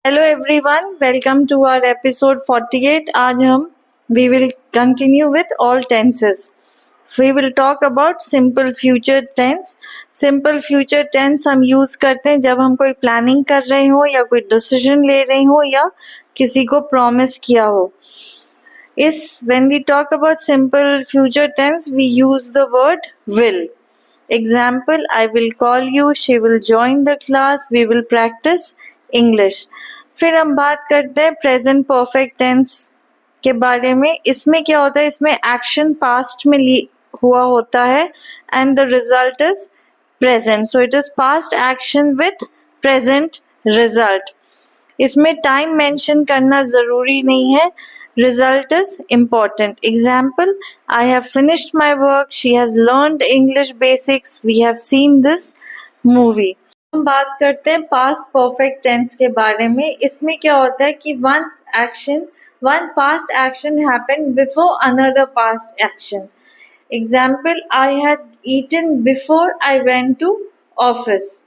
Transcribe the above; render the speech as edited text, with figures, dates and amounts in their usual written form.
Hello everyone, welcome to our episode 48. आज हम we will continue with all tenses. We will talk about simple future tense. Simple future tense हम use करते हैं जब हम कोई planning कर रहे हो या कोई decision ले रहे हो या किसी को promise किया हो. When we talk about simple future tense, we use the word will. Example, I will call you, she will join the class, we will practice English. फिर हम बात करते हैं प्रेजेंट परफेक्ट टेंस के बारे में. इसमें क्या होता है, इसमें एक्शन पास्ट में हुआ होता है and the result is present. So it is past action with present result. इसमें टाइम मेंशन करना जरूरी नहीं है. Result is important. Example, I have finished my work, she has learned English basics, we have seen this movie. हम बात करते हैं past perfect tense के बारे में. इसमें क्या होता है कि one past action happened before another past action. Example, I had eaten before I went to office.